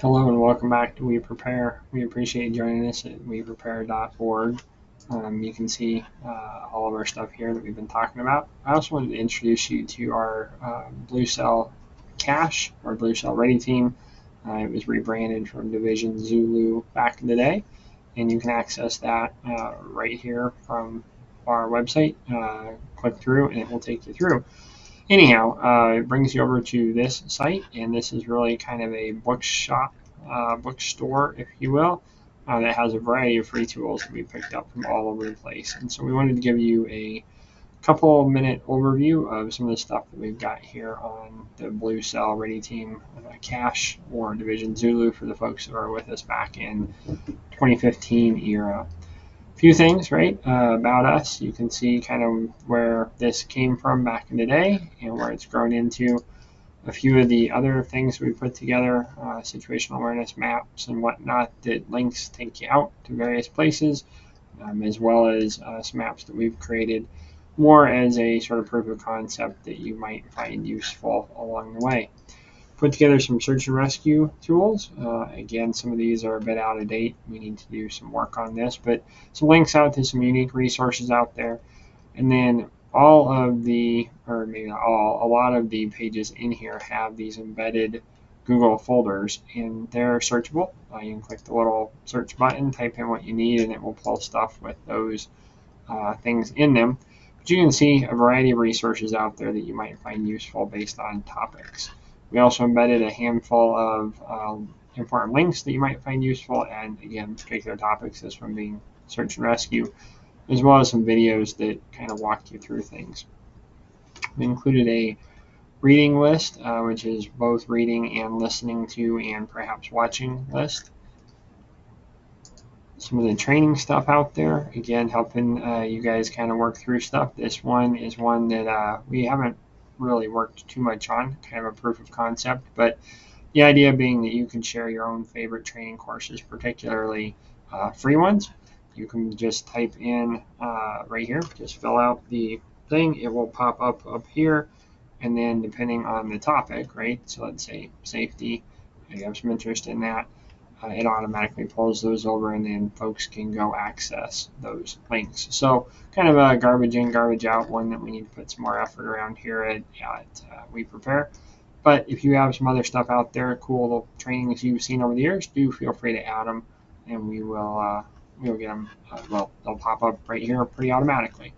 Hello and welcome back to We Prepare. We appreciate you joining us at weprepare.org. You can see all of our stuff here that we've been talking about. I also wanted to introduce you to our Blue Cell Cache, our Blue Cell Ready team. It was rebranded from Division Zulu back in the day, and you can access that right here from our website. Click through and it will take you through. Anyhow, it brings you over to this site, and this is really kind of a bookshop, bookstore, if you will, that has a variety of free tools that we picked up from all over the place. And so we wanted to give you a couple minute overview of some of the stuff that we've got here on the Blue Cell Ready Team Cache or Division Zulu for the folks that are with us back in 2015 era. Few things, right, about us. You can see kind of where this came from back in the day and where it's grown into. A few of the other things we put together, situational awareness maps and whatnot that links take you out to various places, as well as some maps that we've created more as a sort of proof of concept that you might find useful along the way. Put together some search and rescue tools. Again, some of these are a bit out of date. We need to do some work on this, but some links out to some unique resources out there. And then all of the, or maybe not all, a lot of the pages in here have these embedded Google folders, and they're searchable. You can click the little search button, type in what you need, and it will pull stuff with those things in them. But you can see a variety of resources out there that you might find useful based on topics. We also embedded a handful of important links that you might find useful, and again, particular topics, this one being search and rescue, as well as some videos that kind of walk you through things. We included a reading list, which is both reading and listening to and perhaps watching list. Some of the training stuff out there, again, helping you guys kind of work through stuff. This one is one that we haven't really worked too much on, kind of a proof of concept, but the idea being that you can share your own favorite training courses, particularly free ones. You can just type in right here, just fill out the thing, it will pop up here, and then depending on the topic, right, so let's say safety, you have some interest in that, it automatically pulls those over, and then folks can go access those links. So kind of a garbage in, garbage out one that we need to put some more effort around here at We Prepare. But if you have some other stuff out there, cool little trainings you've seen over the years, do feel free to add them, and we'll get them. Well, they'll pop up right here pretty automatically.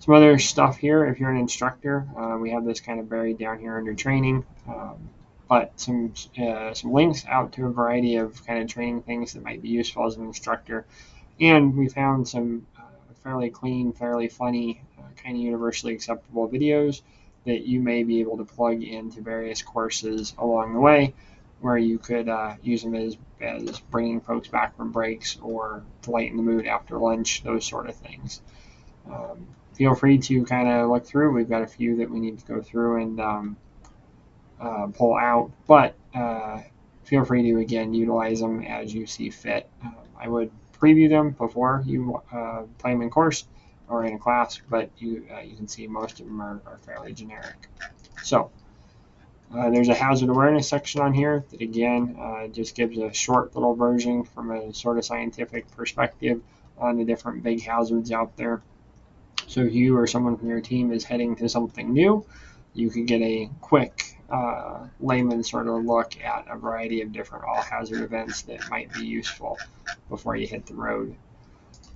Some other stuff here, if you're an instructor, we have this kind of buried down here under training. But some links out to a variety of kind of training things that might be useful as an instructor. And we found some fairly clean, fairly funny, kind of universally acceptable videos that you may be able to plug into various courses along the way, where you could use them as bringing folks back from breaks or to lighten the mood after lunch, those sort of things. Feel free to kind of look through. We've got a few that we need to go through and pull out, but feel free to, again, utilize them as you see fit. I would preview them before you play them in course or in a class, but you can see most of them are fairly generic. So there's a hazard awareness section on here that, again, just gives a short little version from a sort of scientific perspective on the different big hazards out there. So if you or someone from your team is heading to something new, you could get a quick layman sort of look at a variety of different all-hazard events that might be useful before you hit the road.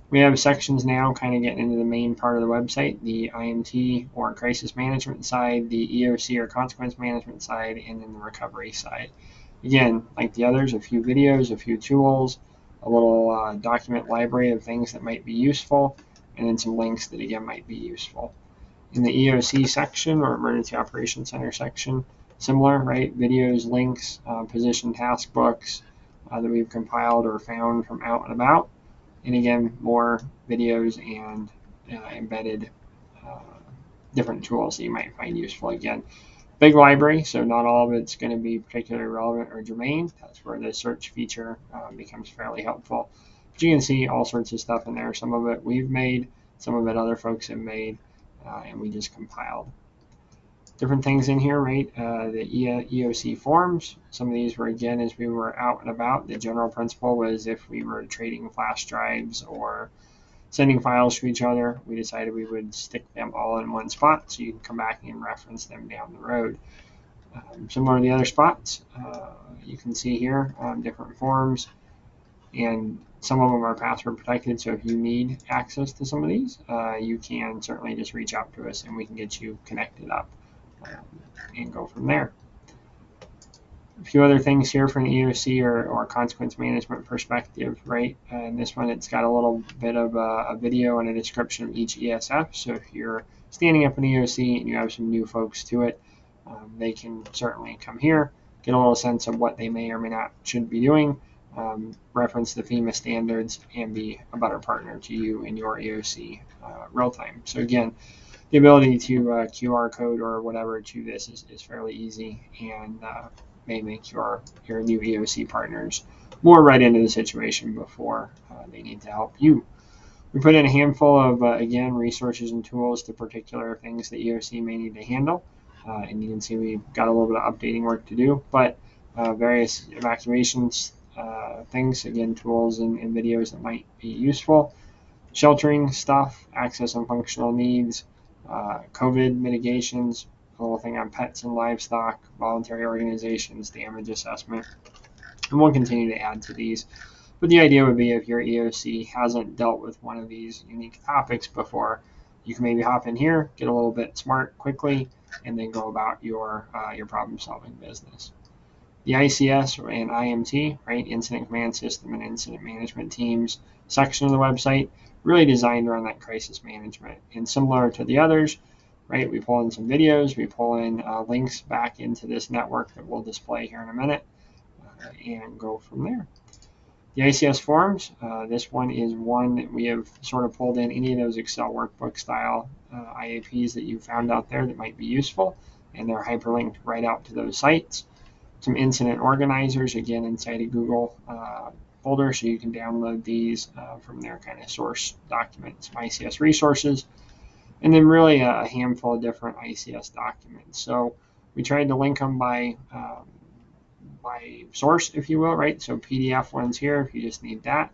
We have sections now kind of getting into the main part of the website, the IMT or crisis management side, the EOC or consequence management side, and then the recovery side. Again, like the others, a few videos, a few tools, a little document library of things that might be useful, and then some links that, again, might be useful. In the EOC section or Emergency Operations Center section, similar, right? Videos, links, position task books that we've compiled or found from out and about. And again, more videos and embedded different tools that you might find useful. Again, big library, so not all of it's going to be particularly relevant or germane. That's where the search feature becomes fairly helpful. But you can see all sorts of stuff in there. Some of it we've made, some of it other folks have made, and we just compiled. different things in here, right? The EOC Forms. Some of these were, again, as we were out and about. The general principle was if we were trading flash drives or sending files to each other, we decided we would stick them all in one spot so you can come back and reference them down the road. Similar to the other spots, you can see here different forms, and some of them are password protected, so if you need access to some of these, you can certainly just reach out to us and we can get you connected up and go from there. A few other things here from an EOC or consequence management perspective, right? And this one, it's got a little bit of a video and a description of each ESF. So if you're standing up an EOC and you have some new folks to it, they can certainly come here, get a little sense of what they may or may not should be doing, reference the FEMA standards, and be a better partner to you in your EOC real time. So again, the ability to QR code or whatever to this is fairly easy, and may make your new EOC partners more right into the situation before they need to help you. We put in a handful of, again, resources and tools to particular things that EOC may need to handle. And you can see we've got a little bit of updating work to do, but various evacuations things, again, tools and videos that might be useful. Sheltering stuff, access and functional needs, COVID mitigations, a little thing on pets and livestock, voluntary organizations, damage assessment, and we'll continue to add to these. But the idea would be if your EOC hasn't dealt with one of these unique topics before, you can maybe hop in here, get a little bit smart quickly, and then go about your problem-solving business. The ICS and IMT, right, Incident Command System and Incident Management Teams section of the website, really designed around that crisis management. And similar to the others, right, we pull in some videos, we pull in links back into this network that we'll display here in a minute, and go from there. The ICS Forms, this one is one that we have sort of pulled in any of those Excel workbook style IAPs that you found out there that might be useful, and they're hyperlinked right out to those sites. Some incident organizers, again, inside a Google folder, so you can download these from their kind of source documents, from ICS Resources, and then really a handful of different ICS documents. So we tried to link them by source, if you will, right? So PDF ones here if you just need that,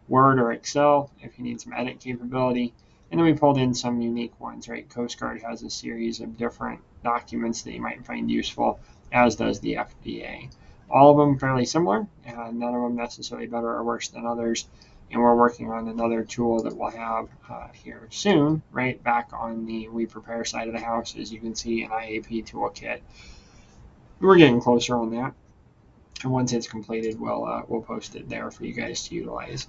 Word or Excel if you need some edit capability, and then we pulled in some unique ones, right? Coast Guard has a series of different documents that you might find useful, as does the FDA. All of them fairly similar, and none of them necessarily better or worse than others. And we're working on another tool that we'll have here soon, right? Back on the We Prepare side of the house, as you can see, an IAP toolkit. We're getting closer on that. And once it's completed, we'll post it there for you guys to utilize.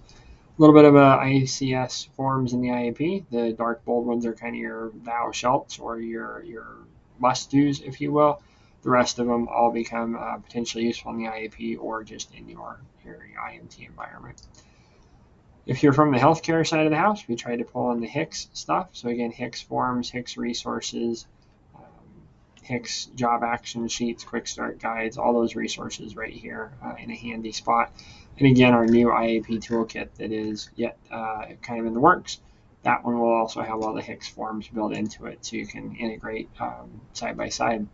A little bit of ICS Forms in the IAP. The dark bold ones are kind of your thou shalts or your must-dos, if you will. The rest of them all become potentially useful in the IAP or just in your IMT environment. If you're from the healthcare side of the house, we try to pull in the Hicks stuff. So again, Hicks Forms, Hicks Resources, Hicks job action sheets, quick start guides, all those resources right here in a handy spot. And again, our new IAP toolkit that is yet kind of in the works. That one will also have all the Hicks forms built into it, so you can integrate side by side.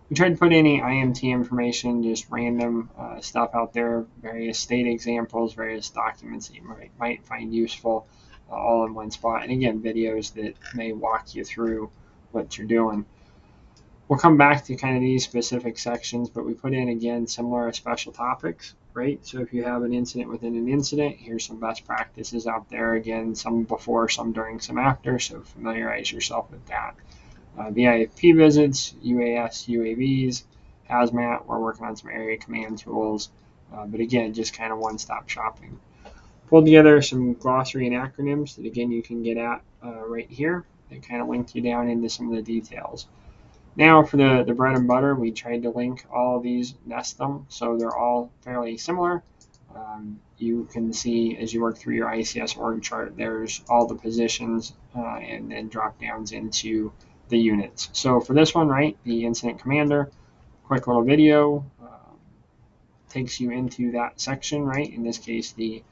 We tried to put any IMT information, just random stuff out there, various state examples, various documents that you might find useful, all in one spot. And again, videos that may walk you through what you're doing. We'll come back to kind of these specific sections, but we put in, again, similar special topics, right? So if you have an incident within an incident, here's some best practices out there. Again, some before, some during, some after, so familiarize yourself with that. VIP visits, UAS, UAVs, hazmat, we're working on some area command tools, but again, just kind of one-stop shopping. Pulled together some glossary and acronyms that, again, you can get at right here. They kind of link you down into some of the details. Now for the bread and butter, we tried to link all of these, nest them, so they're all fairly similar. You can see as you work through your ICS org chart, there's all the positions and then drop downs into the units. So for this one, right, the incident commander, quick little video takes you into that section, right? In this case, the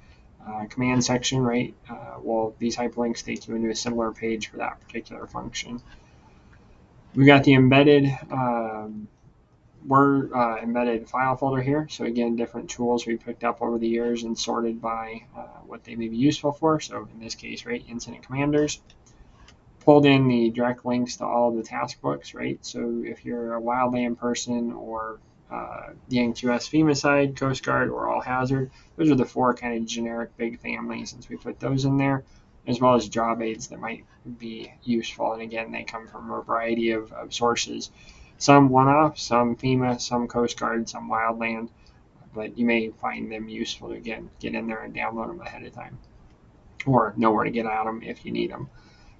command section, right? Well, these hyperlinks take you into a similar page for that particular function. We got the embedded Word embedded file folder here. So again, different tools we picked up over the years and sorted by what they may be useful for. So in this case, right, incident commanders. Pulled in the direct links to all of the task books, right? So if you're a wildland person or the NQS FEMA side, Coast Guard, or all hazard, those are the 4 kind of generic big families, since we put those in there, as well as job aids that might be useful. And again, they come from a variety of sources. Some one-off, some FEMA, some Coast Guard, some wildland, but you may find them useful to, again, get in there and download them ahead of time, or know where to get at them if you need them.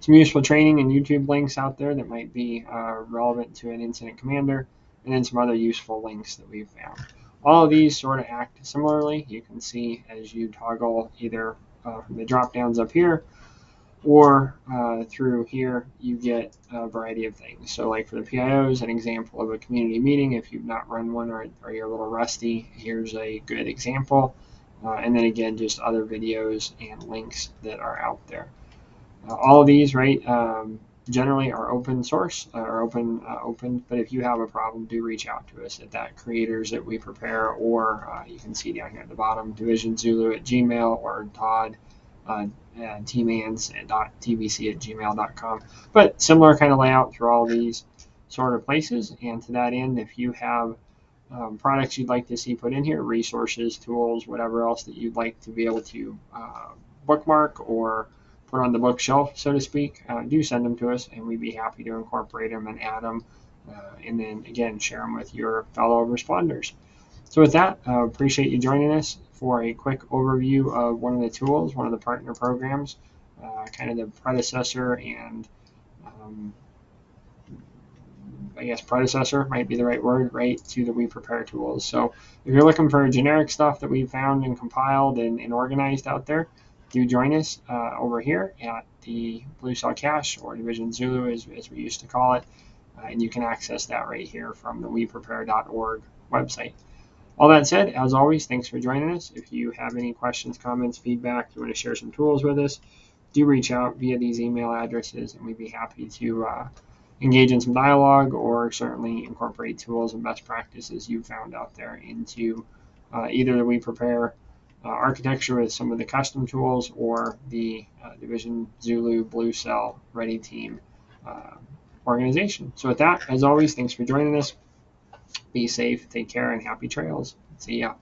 Some useful training and YouTube links out there that might be relevant to an incident commander, and then some other useful links that we've found. All of these sort of act similarly. You can see as you toggle either from the drop downs up here or through here, you get a variety of things. So like for the PIOs, an example of a community meeting. If you've not run one or you're a little rusty, here's a good example. And then again, just other videos and links that are out there. All of these, right, generally are open source or open, but if you have a problem, do reach out to us at that creators that we prepare, or you can see down here at the bottom, divisionzulu@gmail, or Todd tmans.tbc@gmail.com. But similar kind of layout through all these sort of places. And to that end, if you have products you'd like to see put in here, resources, tools, whatever else that you'd like to be able to bookmark or put on the bookshelf, so to speak, do send them to us, and we'd be happy to incorporate them and add them, and then again share them with your fellow responders. So with that, appreciate you joining us for a quick overview of one of the tools, one of the partner programs, kind of the predecessor and I guess predecessor might be the right word, right, to the We Prepare tools. So if you're looking for generic stuff that we've found and compiled and organized out there, do join us over here at the Blue Cell Cache, or Division Zulu as we used to call it, and you can access that right here from the weprepare.org website. All that said, as always, thanks for joining us. If you have any questions, comments, feedback, you want to share some tools with us, do reach out via these email addresses, and we'd be happy to engage in some dialogue, or certainly incorporate tools and best practices you've found out there into either the We Prepare architecture with some of the custom tools, or the Division Zulu Blue Cell Ready Team organization. So with that, as always, thanks for joining us. Be safe, take care, and happy trails. See ya.